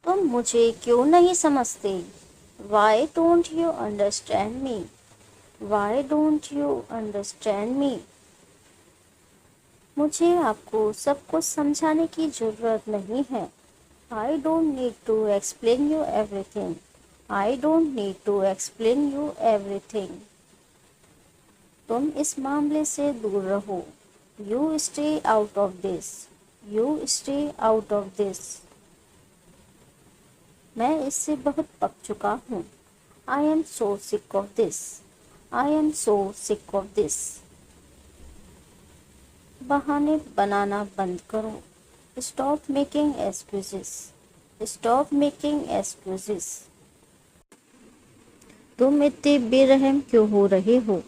तुम मुझे क्यों नहीं समझते? Why don't you understand me? Why don't you understand me? मुझे आपको सब कुछ समझाने की जरूरत नहीं है। I don't need to explain you everything. I don't need to explain you everything. तुम इस मामले से दूर रहो। You stay out of this. You stay out of this. मैं इससे बहुत पक चुका हूँ। I am so sick of this. I am so sick of this. बहाने बनाना बंद करो। Stop making excuses. Stop making excuses. तुम इतने बेरहम क्यों हो रहे हो?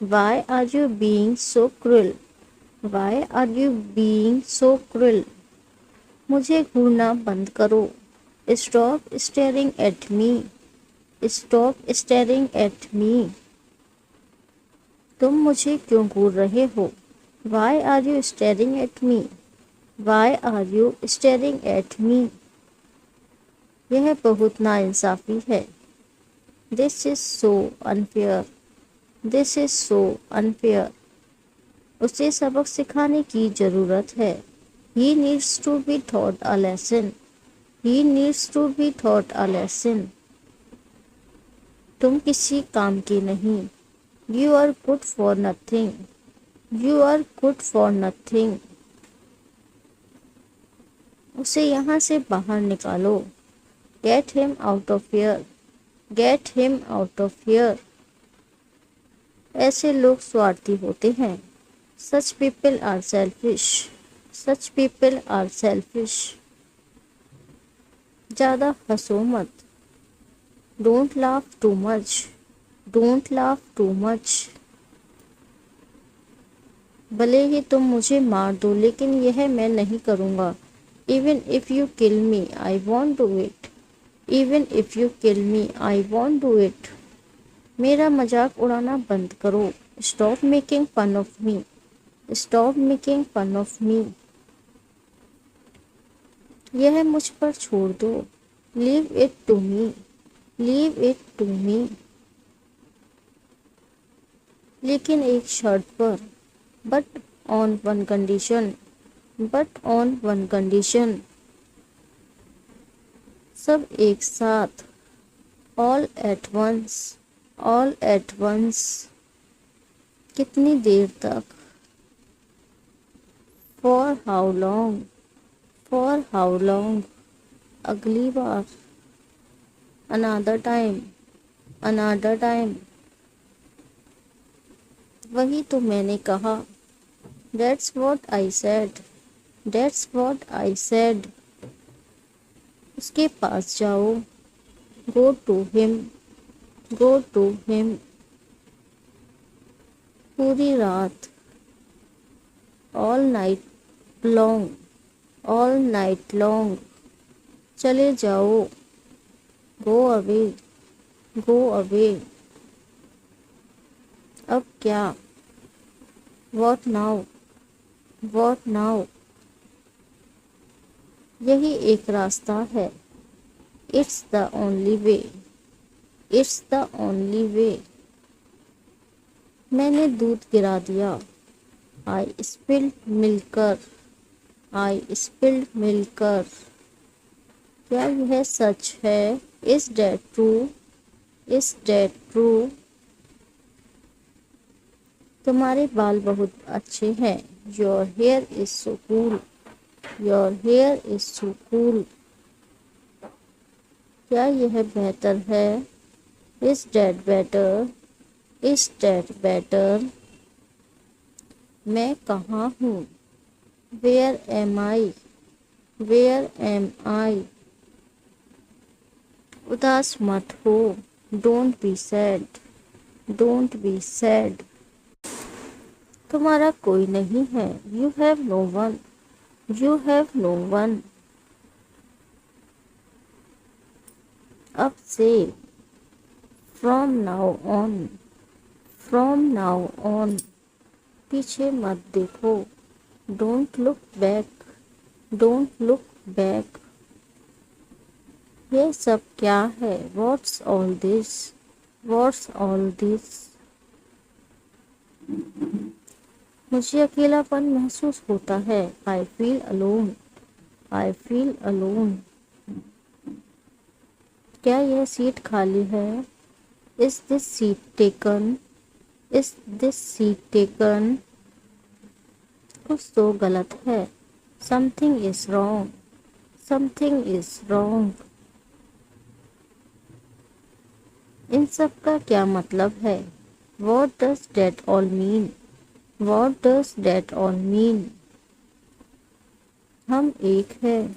Why are you being so cruel? Why are you being so cruel? मुझे घूरना बंद करो। Stop staring at me. Stop staring at me. तुम मुझे क्यों घूर रहे हो? Why are you staring at me? Why are you staring at me? यह बहुत नाइंसाफी है। This is so unfair. This is so unfair. उसे सबक सिखाने की जरूरत है। He needs to be taught a lesson. He needs to be taught a lesson. तुम किसी काम की नहीं। You are good for nothing. You are good for nothing. उसे यहाँ से बाहर निकालो। Get him out of here. Get him out of here. ऐसे लोग स्वार्थी होते हैं। Such people are selfish. Such people are selfish. ज़्यादा हंसो मत। Don't laugh too much. Don't laugh too much. भले ही तुम मुझे मार दो, लेकिन यह मैं नहीं करूँगा। Even if you kill me, I won't do it. Even if you kill me, I won't do it. मेरा मजाक उड़ाना बंद करो। Stop making fun of me. Stop making fun of me. यह मुझ पर छोड़ दो। Leave it to me. Leave it to me. लेकिन एक शर्त पर। But on one condition. But on one condition. सब एक साथ। All at once. All at once. कितनी देर तक? For how long? For how long? अगली बार। Another time. Another time. वही तो मैंने कहा। That's what I said. That's what I said. उसके पास जाओ। Go to him. Go to him. पूरी रात। All night long. All night long. चले जाओ। Go away. Go away. अब क्या? What now? What now? यही एक रास्ता है। It's the only way. It's the only way. मैंने दूध गिरा दिया। I spilled milk. I spilled milk. क्या यह सच है? Is that true? Is that true? तुम्हारे बाल बहुत अच्छे हैं। Your hair is so cool. Your hair is so cool. क्या यह बेहतर है? Is that better? Is that better? मैं कहाँ हूँ? Where am I? Where am I? उदास मत हो। Don't be sad. Don't be sad. तुम्हारा कोई नहीं है। You have no one. You have no one. अब से। From now on. From now on. पीछे मत देखो। Don't look back. Don't look back. ये सब क्या है? What's all this? What's all this? मुझे अकेलापन महसूस होता है। I feel alone. I feel alone. क्या यह सीट खाली है? Is this seat taken? Is this seat taken? कुछ तो गलत है। Something is wrong. Something is wrong. इन सब का क्या मतलब है? What does that all mean? What does that all mean? हम एक हैं।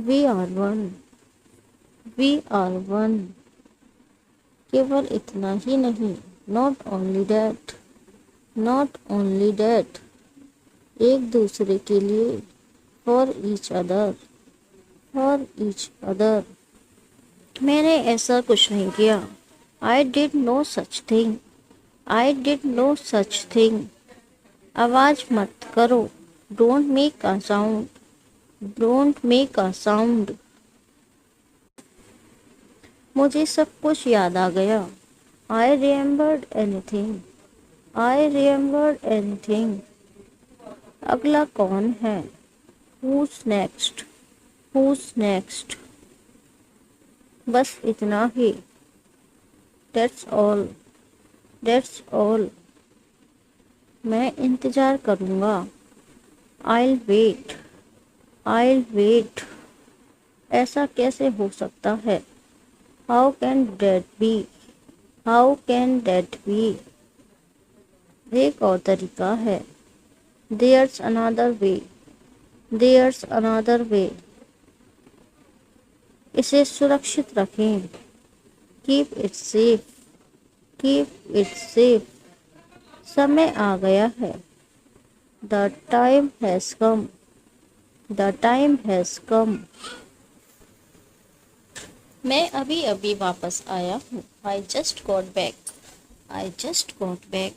We are one. We are one. केवल इतना ही नहीं। Not only that. Not only that. एक दूसरे के लिए। For each other. For each other. मैंने ऐसा कुछ नहीं किया। I did no such thing. I did no such thing. आवाज मत करो। Don't make a sound. Don't make a sound. मुझे सब कुछ याद आ गया। I remembered anything. I remembered anything. अगला कौन है? Who's next? Who's next? बस इतना ही। That's all. That's all. मैं इंतजार करूँगा। I'll wait. I'll wait. ऐसा कैसे हो सकता है? How can that be? How can that be? एक और तरीका है। There's another way. There's another way. इसे सुरक्षित रखें। Keep it safe. Keep it safe. समय आ गया है। The time has come. The time has come. मैं अभी अभी वापस आया हूँ। I just got back. I just got back.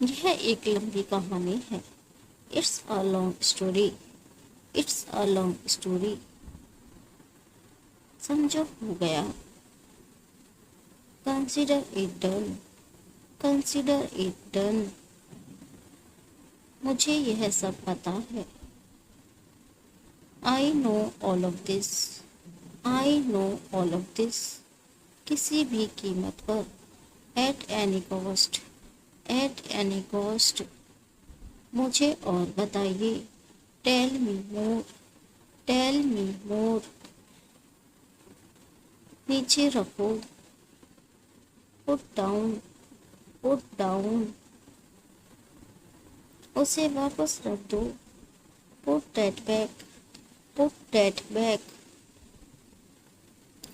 यह एक लंबी कहानी है। It's a long story. It's a long story. समझो हो गया। Consider it done. Consider it done. मुझे यह सब पता है। I know all of this. I know all of this. किसी भी कीमत पर। At any cost. At any cost. मुझे और बताइए। Tell me more. Tell me more. नीचे रखो। Put down. Put down. उसे वापस रख दो। Put that back. Put that back.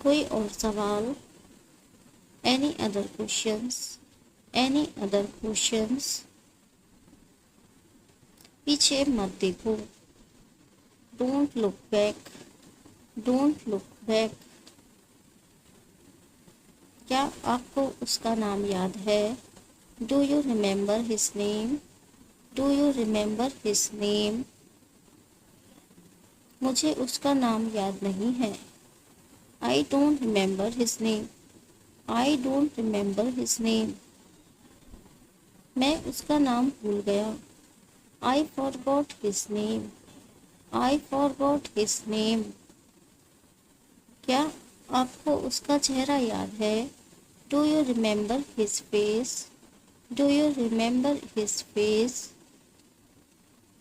कोई और सवाल? Any other questions? Any other questions? पीछे मत देखो। Don't look back. Don't look back. क्या आपको उसका नाम याद है? Do you remember his name? Do you remember his name? मुझे उसका नाम याद नहीं है। I don't remember his name. I don't remember his name. मैं उसका नाम भूल गया। I forgot his name. I forgot his name. क्या आपको उसका चेहरा याद है? Do you remember his face? Do you remember his face?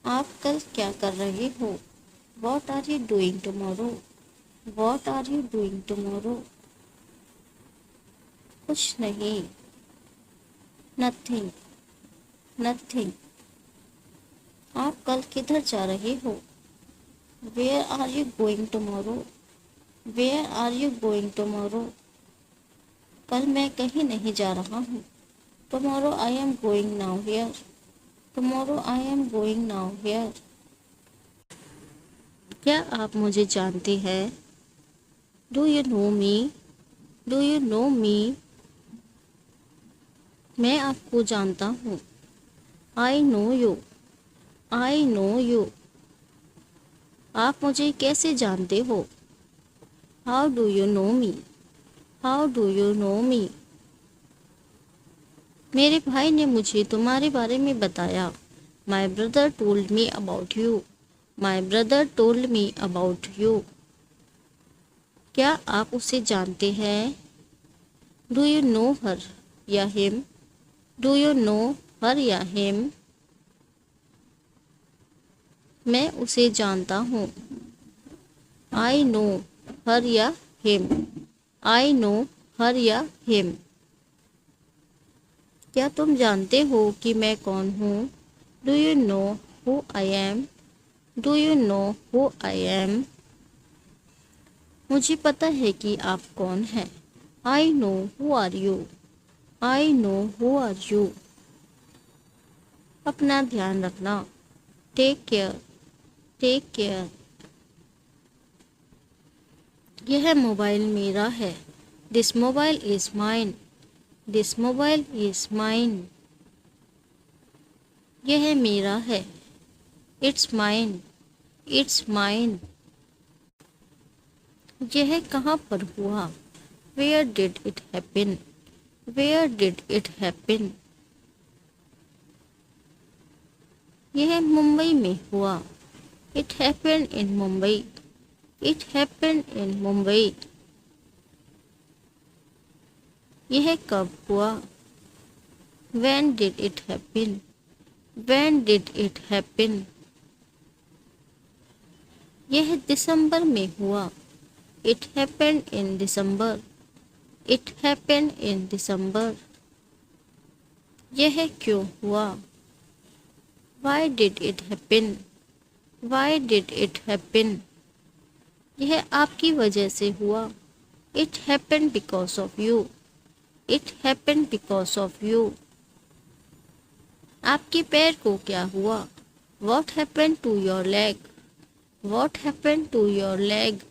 आप कल क्या कर रहे हो? What are you doing tomorrow? What are you doing tomorrow? कुछ नहीं। Nothing. Nothing. आप कल किधर जा रहे हो? Where are you going tomorrow? Where are you going tomorrow? कल मैं कहीं नहीं जा रहा हूँ। Tomorrow I am going now here. Tomorrow I am going now here. क्या आप मुझे जानते हैं? Do you know me? Do you know me? मैं आपको जानता हूँ। I know you. I know you. आप मुझे कैसे जानते हो? How do you know me? How do you know me? मेरे भाई ने मुझे तुम्हारे बारे में बताया। My brother told me about you. My brother told me about you. क्या आप उसे जानते हैं? डू यू नो हर या हिम? डू यू नो हर या हिम? मैं उसे जानता हूँ। आई नो हर या हिम। आई नो हर या हिम। क्या तुम जानते हो कि मैं कौन हूँ? Do you know who I am? Do you know who I am? मुझे पता है कि आप कौन हैं। I know who are you. I know who are you. अपना ध्यान रखना। Take care. Take care. यह मोबाइल मेरा है। This mobile is mine. This mobile is mine. यह मेरा है। It's mine. It's mine. यह कहाँ पर हुआ? Where did it happen? Where did it happen? यह मुंबई में हुआ। It happen in Mumbai. It happen in Mumbai. यह कब हुआ? When did it happen? When did it happen? यह दिसंबर में हुआ। It happened in December. It happened in December. यह क्यों हुआ? Why did it happen? Why did it happen? यह आपकी वजह से हुआ। It happened because of you. It happened because of you. आपके पैर को क्या हुआ? What happened to your leg? What happened to your leg?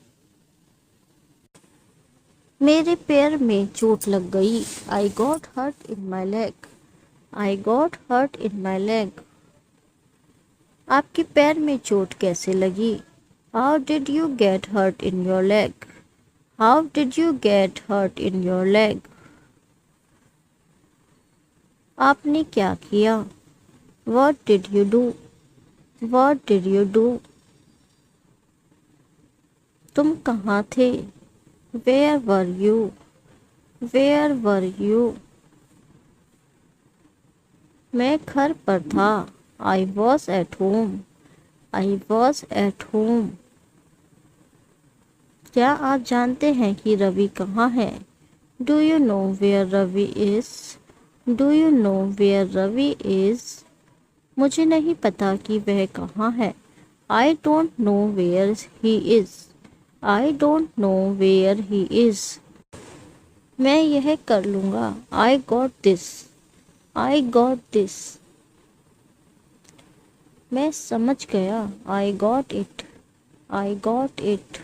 मेरे पैर में चोट लग गई। I got hurt in my leg. I got hurt in my leg. आपके पैर में चोट कैसे लगी? How did you get hurt in your leg? How did you get hurt in your leg? आपने क्या किया? What did you do? What did you do? तुम कहाँ थे? Where were you? Where were you? मैं घर पर था। I was at home. I was at home. क्या आप जानते हैं कि रवि कहाँ है? Do you know where Ravi is? Do you know where Ravi is? मुझे नहीं पता कि वह कहाँ है। I don't know where he is. I don't know where he is. मैं यह कर लूँगा। I got this. I got this. मैं समझ गया। I got it. I got it.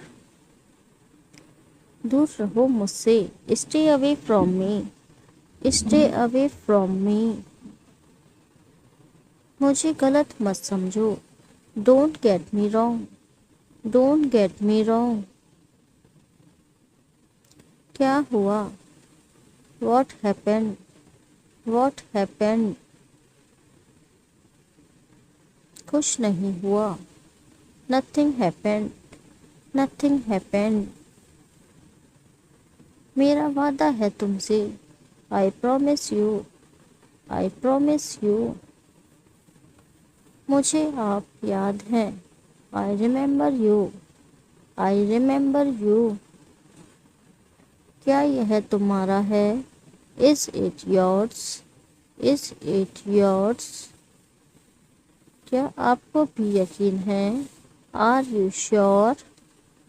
दूर रहो मुझसे। Stay away from me. Stay away from me. मुझे गलत मत समझो। Don't get me wrong. Don't get me wrong. क्या हुआ? What happened? What happened? कुछ नहीं हुआ। Nothing happened. Nothing happened. मेरा वादा है तुमसे। I promise you. I promise you. मुझे आप याद हैं। I remember you. I remember you. क्या यह तुम्हारा है? Is it yours? Is it yours? क्या आपको भी यकीन है? Are you sure?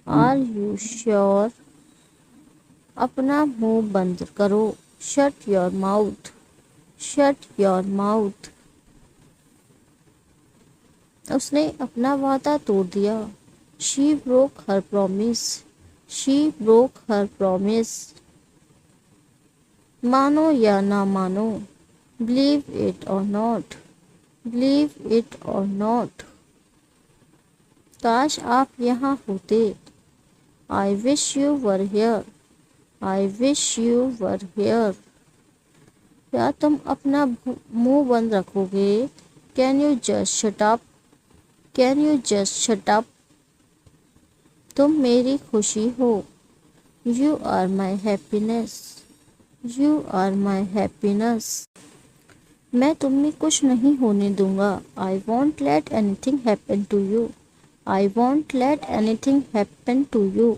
Are you sure? अपना मुंह बंद करो। Shut your mouth. Shut your mouth. उसने अपना वादा तोड़ दिया। She broke her promise. She broke her promise. मानो या ना मानो। Believe it or not. Believe it or not. काश आप यहाँ होते। I wish you were here. I wish you were here. क्या तुम अपना मुंह बंद रखोगे? Can you just shut up? Can you just shut up? तुम मेरी खुशी हो। You are my happiness. You are my happiness. मैं तुम में कुछ नहीं होने दूंगा। I won't let anything happen to you. I won't let anything happen to you.